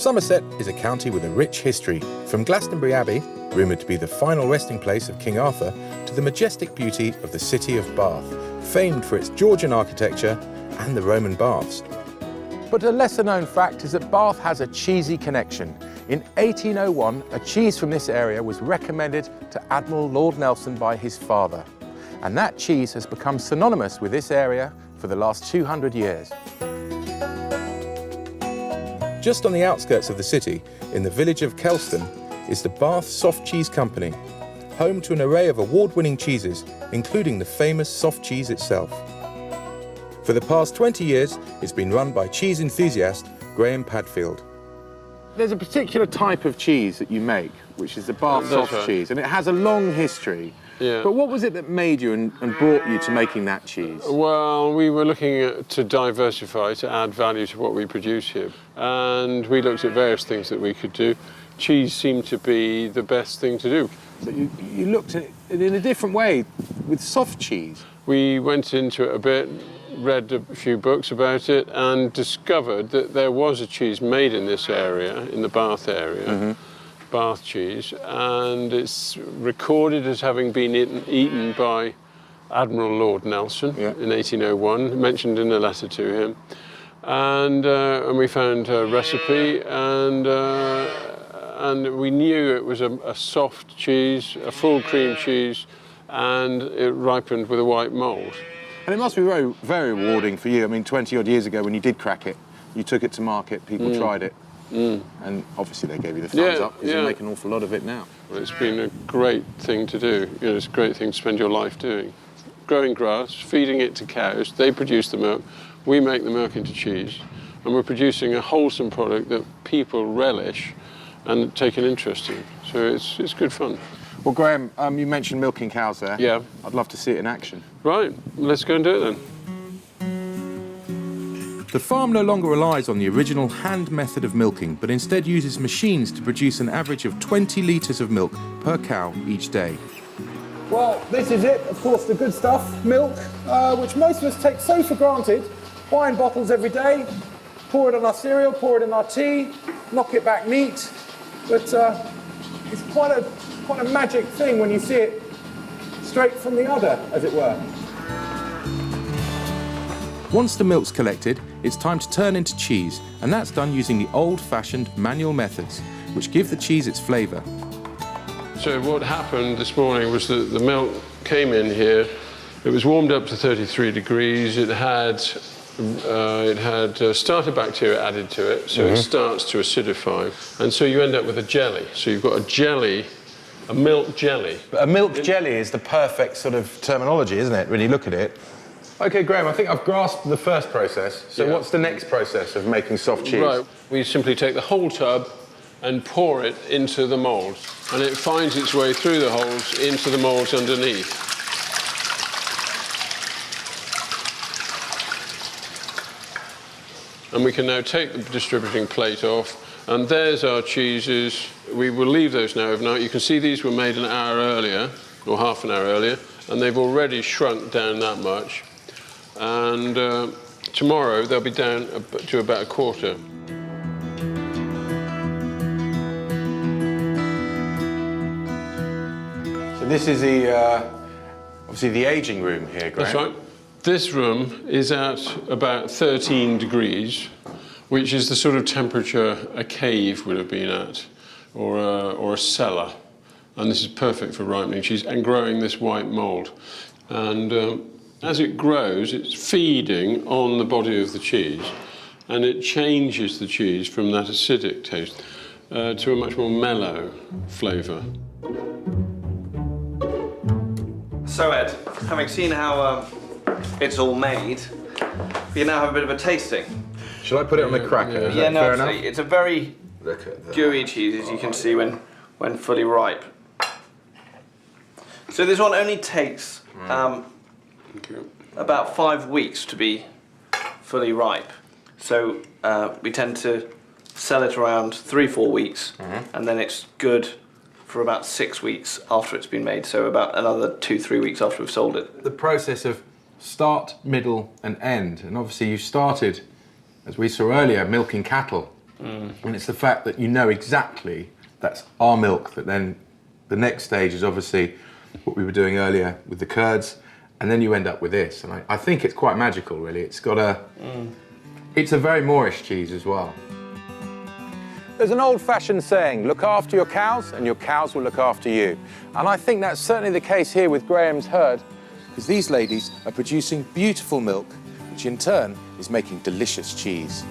Somerset is a county with a rich history, from Glastonbury Abbey, rumoured to be the final resting place of King Arthur, to the majestic beauty of the city of Bath, famed for its Georgian architecture and the Roman baths. But a lesser-known fact is that Bath has a cheesy connection. In 1801, a cheese from this area was recommended to Admiral Lord Nelson by his father. And that cheese has become synonymous with this area for the last 200 years. Just on the outskirts of the city, in the village of Kelston, is the Bath Soft Cheese Company, home to an array of award-winning cheeses, including the famous soft cheese itself. For the past 20 years, it's been run by cheese enthusiast Graham Padfield. There's a particular type of cheese that you make, which is the Bath soft cheese, and it has a long history. Yeah. But what was it that made you and brought you to making that cheese? Well, we were looking to diversify, to add value to what we produce here. And we looked at various things that we could do. Cheese seemed to be the best thing to do. But you looked at it in a different way with soft cheese. We went into it a bit, read a few books about it, and discovered that there was a cheese made in this area, in the Bath area, Bath cheese, and it's recorded as having been eaten by Admiral Lord Nelson in 1801, mentioned in a letter to him. And we found a recipe, and we knew it was a soft cheese, a full cream cheese, and it ripened with a white mould. And it must be very, very rewarding for you. I mean, 20-odd years ago when you did crack it, you took it to market, people tried it, and obviously they gave you the thumbs up, because you make an awful lot of it now. Well, it's been a great thing to do. You know, it's a great thing to spend your life doing. Growing grass, feeding it to cows, they produce the milk, we make the milk into cheese, and we're producing a wholesome product that people relish and take an interest in. So it's good fun. Well, Graham, you mentioned milking cows there. Yeah. I'd love to see it in action. Right, let's go and do it then. The farm no longer relies on the original hand method of milking, but instead uses machines to produce an average of 20 litres of milk per cow each day. Well, this is it, of course, the good stuff, milk, which most of us take so for granted. Buy in bottles every day, pour it on our cereal, pour it in our tea, knock it back neat. But it's quite a magic thing when you see it straight from the udder, as it were. Once the milk's collected, it's time to turn into cheese, and that's done using the old-fashioned manual methods, which give the cheese its flavour. So what happened this morning was that the milk came in here. It was warmed up to 33 degrees. It had starter bacteria added to it, so it starts to acidify. And so you end up with a jelly. So you've got a jelly, a milk jelly. A milk jelly is the perfect sort of terminology, isn't it, when you look at it? OK, Graham, I think I've grasped the first process. So what's the next process of making soft cheese? Right, we simply take the whole tub and pour it into the mould. And it finds its way through the holes into the moulds underneath. And we can now take the distributing plate off, and there's our cheeses. We will leave those now overnight. You can see these were made an hour earlier, or half an hour earlier, and they've already shrunk down that much. And tomorrow they'll be down to about a quarter. So this is the, obviously the aging room here, Graham. That's right. This room is at about 13 degrees, which is the sort of temperature a cave would have been at, or a cellar. And this is perfect for ripening cheese and growing this white mould. And as it grows, it's feeding on the body of the cheese, and it changes the cheese from that acidic taste to a much more mellow flavour. So Ed, having seen how it's all made, we now have a bit of a tasting. Shall I put it on the cracker? Yeah, no, absolutely. It's a very gooey cheese, as you can see when fully ripe. So this one only takes about 5 weeks to be fully ripe. So we tend to sell it around 3-4 weeks, and then it's good for about 6 weeks after it's been made. So about another 2-3 weeks after we've sold it. The process of start, middle, and end, and obviously you started, as we saw earlier, milking cattle. And it's the fact that you know exactly that's our milk, that then the next stage is obviously what we were doing earlier with the curds, and then you end up with this. And I think it's quite magical, really. It's got a... It's a very Moorish cheese as well. There's an old-fashioned saying, look after your cows and your cows will look after you. And I think that's certainly the case here with Graham's herd, Because these ladies are producing beautiful milk, which in turn is making delicious cheese.